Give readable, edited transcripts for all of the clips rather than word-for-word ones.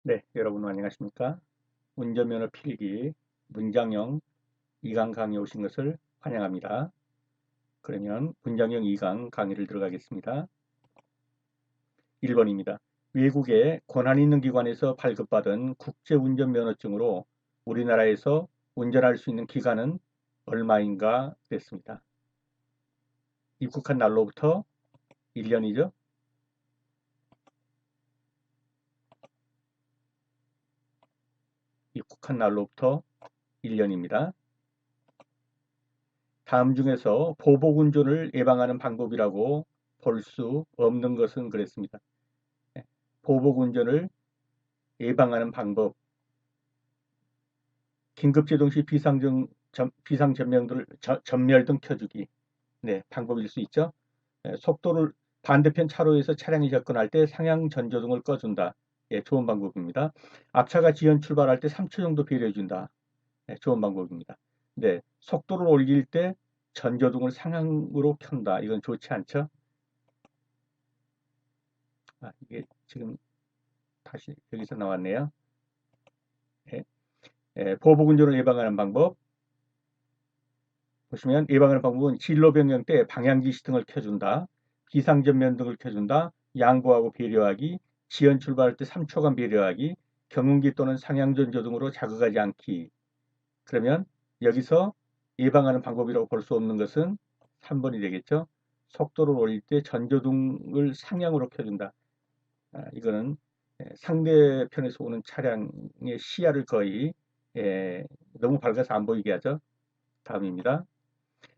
네, 여러분 안녕하십니까? 운전면허 필기 문장형 2강 강의 오신 것을 환영합니다. 그러면 문장형 2강 강의를 들어가겠습니다. 1번입니다. 외국의 권한 있는 기관에서 발급받은 국제운전면허증으로 우리나라에서 운전할 수 있는 기간은 얼마인가 됐습니다. 입국한 날로부터 1년이죠. 입국한 날로부터 1년입니다. 다음 중에서 보복운전을 예방하는 방법이라고 볼 수 없는 것은 그랬습니다. 보복운전을 예방하는 방법, 긴급제동 시 비상전명들, 전멸 등 켜주기. 네, 방법일 수 있죠. 속도를 반대편 차로에서 차량이 접근할 때 상향 전조등을 꺼준다. 예, 좋은 방법입니다. 앞차가 지연 출발할 때 3초 정도 배려해준다. 네, 좋은 방법입니다. 네, 속도를 올릴 때 전조등을 상향으로 켠다. 이건 좋지 않죠? 이게 지금 다시 여기서 나왔네요. 예, 보복운전을 예방하는 방법. 보시면 예방하는 방법은 진로 변경 때 방향지 시등을 켜준다. 비상전면 등을 켜준다. 양보하고 배려하기. 지연 출발할 때 3초간 배려하기. 경운기 또는 상향전조 등으로 자극하지 않기. 그러면 여기서 예방하는 방법이라고 볼 수 없는 것은 3번이 되겠죠. 속도를 올릴 때 전조등을 상향으로 켜준다. 이거는 상대편에서 오는 차량의 시야를 거의 너무 밝아서 안 보이게 하죠. 다음입니다.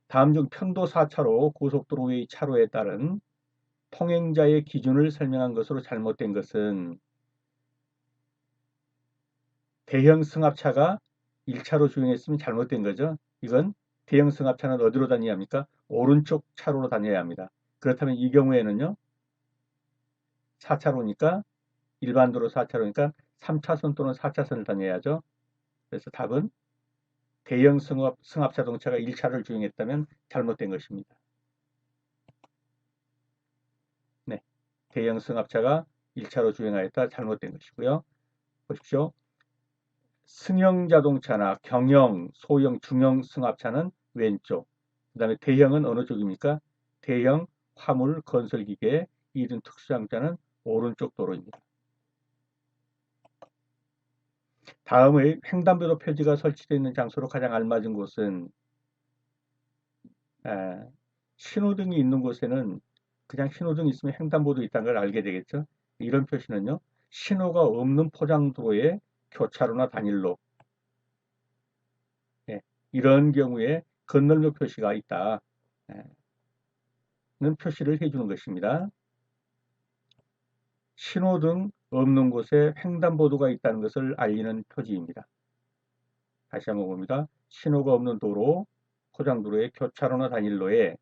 다음 중 편도 4차로 고속도로 외의 차로에 따른 통행자의 기준을 설명한 것으로 잘못된 것은 대형 승합차가 1차로 주행했으면 잘못된 거죠. 이건 대형 승합차는 어디로 다녀야 합니까? 오른쪽 차로로 다녀야 합니다. 그렇다면 이 경우에는요. 4차로니까 일반도로 4차로니까 3차선 또는 4차선을 다녀야죠. 그래서 답은 대형 승합 자동차가 1차를 주행했다면 잘못된 것입니다. 네, 대형 승합차가 1차로 주행하였다 잘못된 것이고요. 보십시오. 승형 자동차나 경형, 소형, 중형 승합차는 왼쪽. 그 다음에 대형은 어느 쪽입니까? 대형, 화물, 건설기계, 이등 특수장차는 오른쪽 도로입니다. 다음의 횡단보도 표지가 설치되어 있는 장소로 가장 알맞은 곳은 신호등이 있는 곳에는 그냥 신호등이 있으면 횡단보도 있다는 걸 알게 되겠죠. 이런 표시는요. 신호가 없는 포장도로의 교차로나 단일로 이런 경우에 건널목 표시가 있다는 표시를 해주는 것입니다. 신호등 없는 곳에 횡단보도가 있다는 것을 알리는 표지입니다. 다시 한번 봅니다. 신호가 없는 도로, 포장도로의 교차로나 단일로에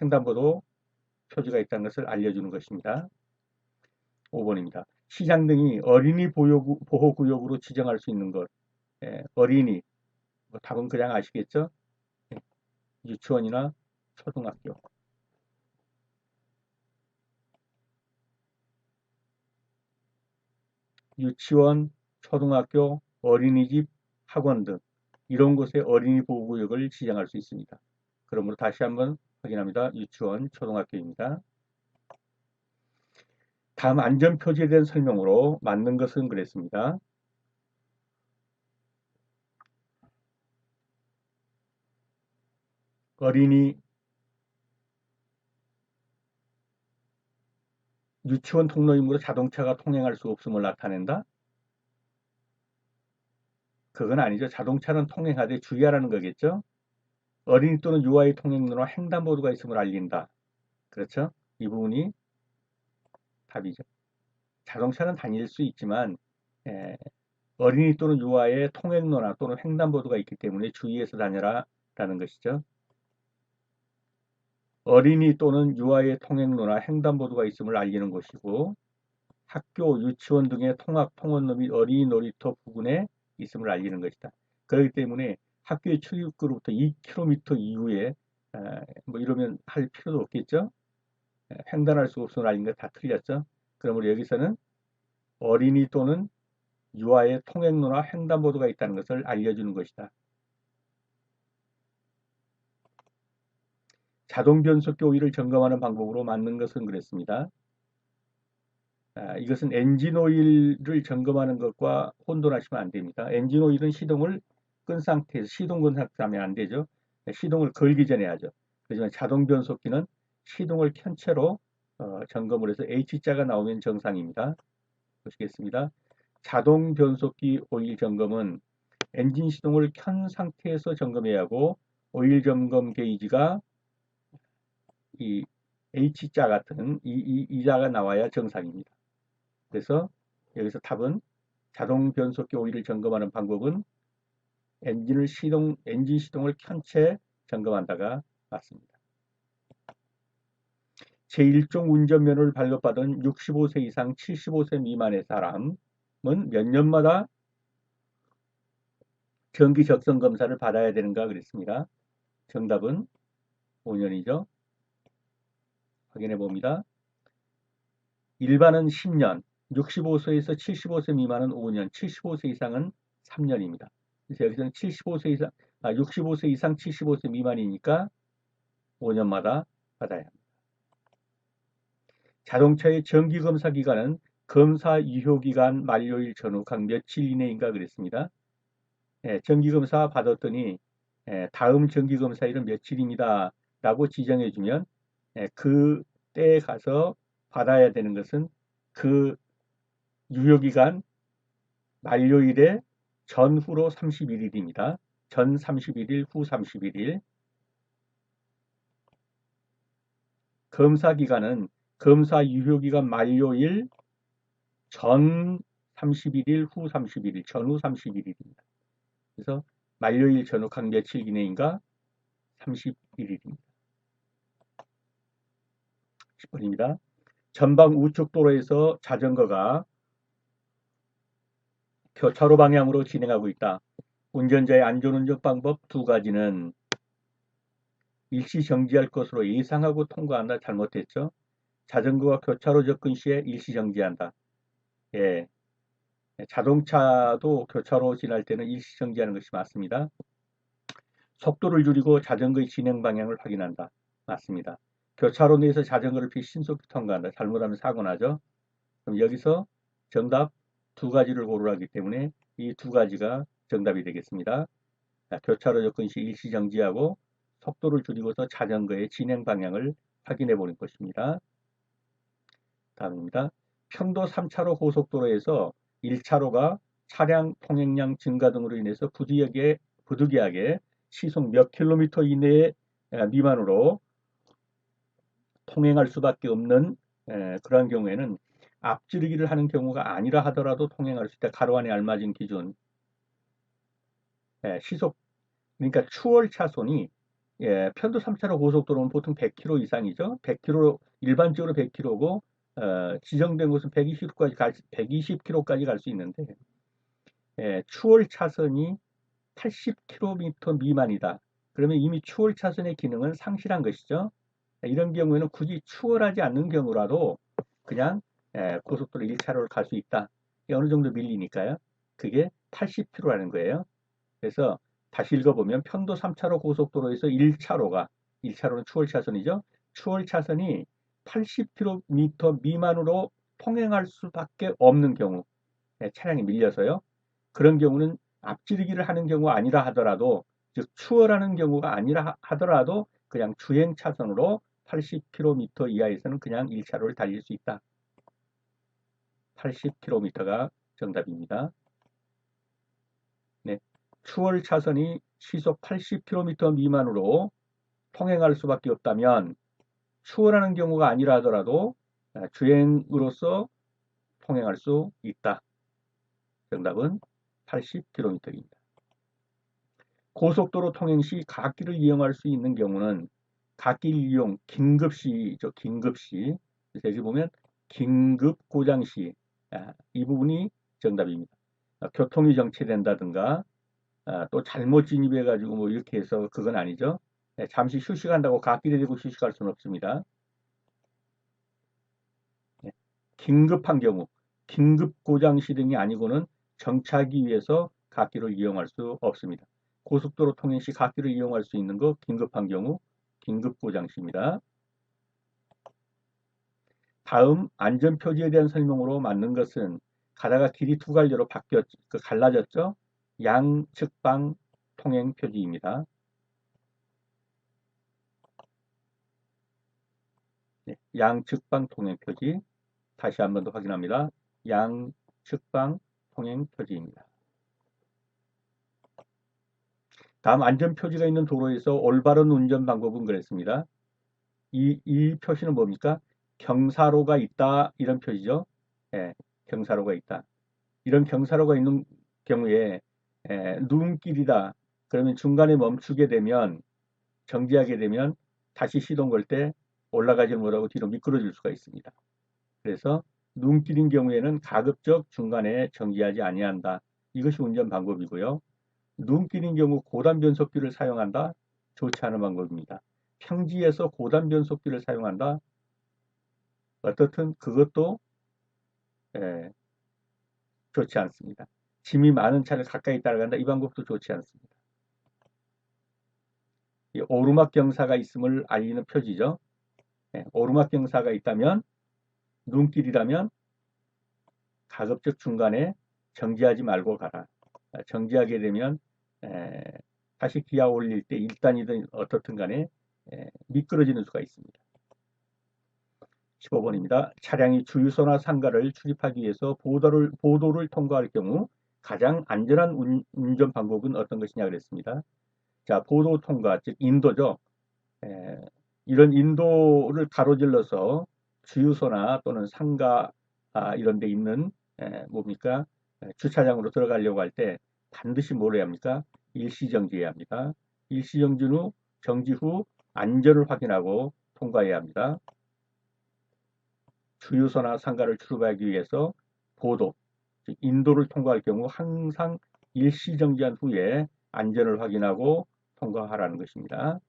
횡단보도 표지가 있다는 것을 알려주는 것입니다. 5번입니다. 시장 등이 어린이 보호구역으로 지정할 수 있는 것. 어린이, 답은 그냥 아시겠죠? 유치원이나 초등학교. 유치원, 초등학교, 어린이집, 학원 등 이런 곳에 어린이 보호구역을 지정할 수 있습니다. 그러므로 다시 한번 확인합니다. 유치원, 초등학교입니다. 다음 안전표지에 대한 설명으로 맞는 것은 그랬습니다. 어린이 유치원 통로이므로 자동차가 통행할 수 없음을 나타낸다? 그건 아니죠. 자동차는 통행하되 주의하라는 거겠죠. 어린이 또는 유아의 통행로나 횡단보도가 있음을 알린다. 그렇죠? 이 부분이 답이죠. 자동차는 다닐 수 있지만 어린이 또는 유아의 통행로나 또는 횡단보도가 있기 때문에 주의해서 다녀라 라는 것이죠. 어린이 또는 유아의 통행로나 횡단보도가 있음을 알리는 것이고 학교, 유치원 등의 통학통원로 및 어린이 놀이터 부근에 있음을 알리는 것이다. 그렇기 때문에 학교의 출입구로부터 2km 이후에 뭐 이러면 할 필요도 없겠죠. 횡단할 수 없음을 알린 거 다 틀렸죠. 그러므로 여기서는 어린이 또는 유아의 통행로나 횡단보도가 있다는 것을 알려주는 것이다. 자동 변속기 오일을 점검하는 방법으로 맞는 것은 그랬습니다. 이것은 엔진 오일을 점검하는 것과 혼돈하시면 안 됩니다. 엔진 오일은 시동을 끈 상태에서 시동 건 상태에서 하면 안 되죠. 시동을 걸기 전에 하죠. 하지만 자동 변속기는 시동을 켠 채로 점검을 해서 H자가 나오면 정상입니다. 보시겠습니다. 자동 변속기 오일 점검은 엔진 시동을 켠 상태에서 점검해야 하고 오일 점검 게이지가 이 H자 같은 이 자가 나와야 정상입니다. 그래서 여기서 답은 자동 변속기 오일을 점검하는 방법은 엔진 시동을 켠 채 점검한다가 맞습니다. 제1종 운전면허를 발급받은 65세 이상 75세 미만의 사람은 몇 년마다 정기 적성 검사를 받아야 되는가 그랬습니다. 정답은 5년이죠. 확인해 봅니다. 일반은 10년, 65세에서 75세 미만은 5년, 75세 이상은 3년입니다. 그래서 여기서는 65세 이상 75세 미만이니까 5년마다 받아야 합니다. 자동차의 정기검사 기간은 검사 유효기간 만료일 전후 각 며칠 이내인가 그랬습니다. 정기검사 받았더니 다음 정기검사일은 며칠입니다 라고 지정해주면 그 때에 가서 받아야 되는 것은 그 유효기간 만료일의 전후로 31일입니다. 전 31일, 후 31일. 검사기간은 검사 유효기간 만료일 전 31일, 후 31일, 전후 31일입니다. 그래서 만료일 전후 각 며칠 이내인가? 31일입니다. 10번입니다. 전방 우측 도로에서 자전거가 교차로 방향으로 진행하고 있다. 운전자의 안전운전 방법 두 가지는 일시 정지할 것으로 예상하고 통과한다. 잘못됐죠. 자전거가 교차로 접근 시에 일시 정지한다. 예, 자동차도 교차로 지날 때는 일시 정지하는 것이 맞습니다. 속도를 줄이고 자전거의 진행 방향을 확인한다. 맞습니다. 교차로 내에서 자전거를 신속히 통과한다. 잘못하면 사고 나죠. 그럼 여기서 정답 두 가지를 고르라기 때문에 이 두 가지가 정답이 되겠습니다. 교차로 접근 시 일시 정지하고 속도를 줄이고서 자전거의 진행 방향을 확인해 보는 것입니다. 다음입니다. 편도 3차로 고속도로에서 1차로가 차량 통행량 증가 등으로 인해서 부득이하게 시속 몇 킬로미터 이내에 미만으로 통행할 수밖에 없는 그러한 경우에는 앞지르기를 하는 경우가 아니라 하더라도 통행할 수 있다. 가로 안에 알맞은 기준. 시속 그러니까 추월 차선이 편도 3차로 고속도로는 보통 100km 이상이죠. 100km 일반적으로 100km고 지정된 곳은 120km까지 갈 수 있는데 추월 차선이 80km 미만이다. 그러면 이미 추월 차선의 기능은 상실한 것이죠. 이런 경우에는 굳이 추월하지 않는 경우라도 그냥 고속도로 1차로를 갈 수 있다. 어느 정도 밀리니까요. 그게 80km라는 거예요. 그래서 다시 읽어보면 편도 3차로 고속도로에서 1차로는 추월 차선이죠. 추월 차선이 80km 미만으로 통행할 수밖에 없는 경우, 차량이 밀려서요. 그런 경우는 앞지르기를 하는 경우가 아니라 하더라도, 즉 추월하는 경우가 아니라 하더라도 그냥 주행 차선으로 80km 이하에서는 그냥 1차로를 달릴 수 있다. 80km가 정답입니다. 네. 추월 차선이 시속 80km 미만으로 통행할 수밖에 없다면 추월하는 경우가 아니라 하더라도 주행으로서 통행할 수 있다. 정답은 80km입니다. 고속도로 통행 시 갓길을 이용할 수 있는 경우는 갓길 이용 긴급시죠. 긴급시. 그래서 여기 보면 긴급 고장시 이 부분이 정답입니다. 교통이 정체된다든가 또 잘못 진입해가지고 뭐 이렇게 해서 그건 아니죠. 잠시 휴식한다고 갓길에 대고 휴식할 수는 없습니다. 긴급한 경우 긴급 고장 시 등이 아니고는 정차하기 위해서 갓길을 이용할 수 없습니다. 고속도로 통행 시 갓길을 이용할 수 있는 거 긴급한 경우 긴급 고장 시입니다. 다음 안전표지에 대한 설명으로 맞는 것은 가다가 길이 두 갈래로 갈라졌죠? 양측방 통행 표지입니다. 네, 양측방 통행 표지. 다시 한 번 더 확인합니다. 양측방 통행 표지입니다. 다음 안전표지가 있는 도로에서 올바른 운전 방법은 그랬습니다. 이 표시는 뭡니까? 경사로가 있다 이런 표시죠. 예, 경사로가 있다. 이런 경사로가 있는 경우에 누움길이다. 그러면 중간에 멈추게 되면 정지하게 되면 다시 시동 걸 때 올라가지 못하고 뒤로 미끄러질 수가 있습니다. 그래서 눈길인 경우에는 가급적 중간에 정지하지 아니한다. 이것이 운전 방법이고요. 눈길인 경우 고단 변속기를 사용한다. 좋지 않은 방법입니다. 평지에서 고단 변속기를 사용한다. 어떻든 그것도 에, 좋지 않습니다. 짐이 많은 차를 가까이 따라간다. 이 방법도 좋지 않습니다. 오르막 경사가 있음을 알리는 표지죠. 오르막 경사가 있다면 눈길이라면 가급적 중간에 정지하지 말고 가라. 정지하게 되면 에, 다시 기아 올릴 때 1단이든 어떻든 간에 미끄러지는 수가 있습니다. 15번입니다. 차량이 주유소나 상가를 출입하기 위해서 보도를 통과할 경우 가장 안전한 운전 방법은 어떤 것이냐 그랬습니다. 자, 보도 통과, 즉 인도죠. 이런 인도를 가로질러서 주유소나 또는 상가 이런 데 있는 뭡니까? 주차장으로 들어가려고 할 때 반드시 뭘 해야 합니까? 일시정지해야 합니다. 정지 후 안전을 확인하고 통과해야 합니다. 주유소나 상가를 출발하기 위해서 보도, 즉 인도를 통과할 경우 항상 일시정지한 후에 안전을 확인하고 통과하라는 것입니다.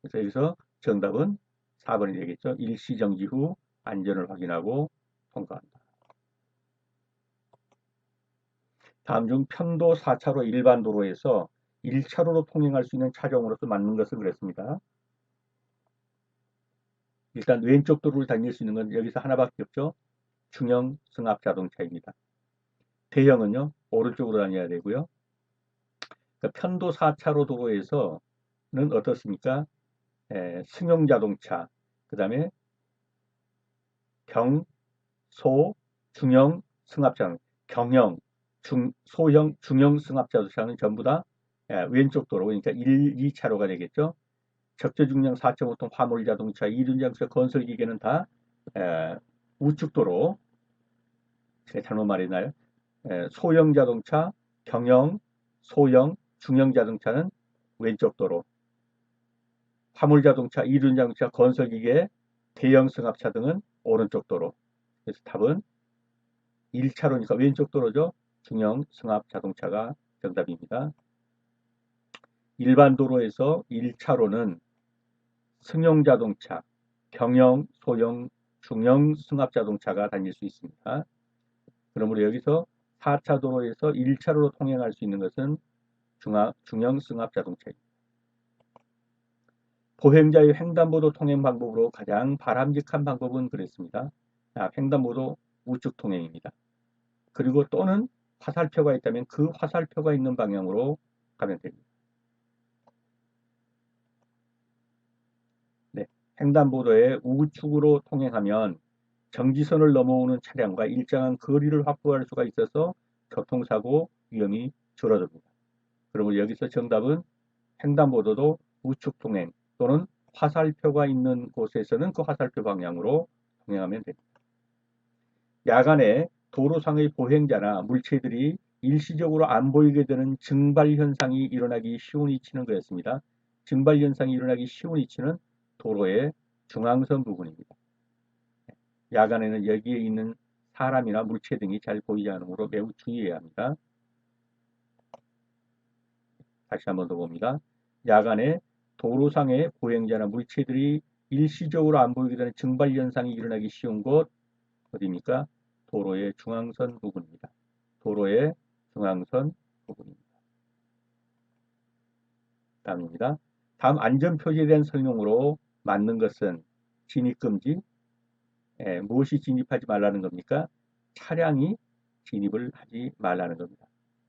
그래서 여기서 정답은 4번이 되겠죠. 일시정지 후 안전을 확인하고 통과한다. 다음 중 편도 4차로 일반 도로에서 1차로로 통행할 수 있는 차종으로서 맞는 것은 그랬습니다. 일단 왼쪽 도로를 다닐 수 있는 건 여기서 하나밖에 없죠. 중형 승합 자동차입니다. 대형은요, 오른쪽으로 다녀야 되고요. 그러니까 편도 4차로 도로에서는 어떻습니까? 승용 자동차, 그 다음에 경, 소, 중형 승합차는 경형, 소형, 중형 승합자동차는 전부 다 왼쪽 도로, 그러니까 1, 2차로가 되겠죠. 적재중량 4.5톤 화물자동차, 이륜자동차, 건설기계는 다 우측 도로. 제가 잘못 말했나요? 소형 자동차, 경형, 소형, 중형 자동차는 왼쪽 도로. 화물자동차, 이륜자동차, 건설기계, 대형 승합차 등은 오른쪽 도로. 그래서 답은 1차로니까 왼쪽 도로죠. 중형 승합 자동차가 정답입니다. 일반 도로에서 1차로는 승용 자동차, 경형, 소형, 중형 승합 자동차가 다닐 수 있습니다. 그러므로 여기서 4차 도로에서 1차로로 통행할 수 있는 것은 중형 승합 자동차입니다. 보행자의 횡단보도 통행 방법으로 가장 바람직한 방법은 그랬습니다. 횡단보도 우측 통행입니다. 그리고 또는 화살표가 있다면 그 화살표가 있는 방향으로 가면 됩니다. 네, 횡단보도의 우측으로 통행하면 정지선을 넘어오는 차량과 일정한 거리를 확보할 수가 있어서 교통사고 위험이 줄어듭니다. 그러면 여기서 정답은 횡단보도도 우측 통행 또는 화살표가 있는 곳에서는 그 화살표 방향으로 통행하면 됩니다. 야간에 도로상의 보행자나 물체들이 일시적으로 안 보이게 되는 증발 현상이 일어나기 쉬운 위치는 그였습니다. 증발 현상이 일어나기 쉬운 위치는 도로의 중앙선 부분입니다. 야간에는 여기에 있는 사람이나 물체 등이 잘 보이지 않으므로 매우 주의해야 합니다. 다시 한번 더 봅니다. 야간에 도로상의 보행자나 물체들이 일시적으로 안 보이게 되는 증발 현상이 일어나기 쉬운 곳 어디입니까? 도로의 중앙선 부분입니다. 도로의 중앙선 부분입니다. 다음입니다. 다음 안전표지에 대한 설명으로 맞는 것은 진입금지, 무엇이 진입하지 말라는 겁니까? 차량이 진입을 하지 말라는 겁니다.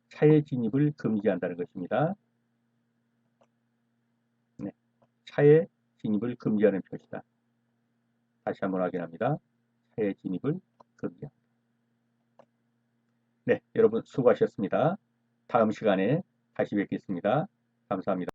차의 진입을 금지한다는 것입니다. 네, 차의 진입을 금지하는 표시다. 다시 한번 확인합니다. 차의 진입을 금지합니다. 네, 여러분 수고하셨습니다. 다음 시간에 다시 뵙겠습니다. 감사합니다.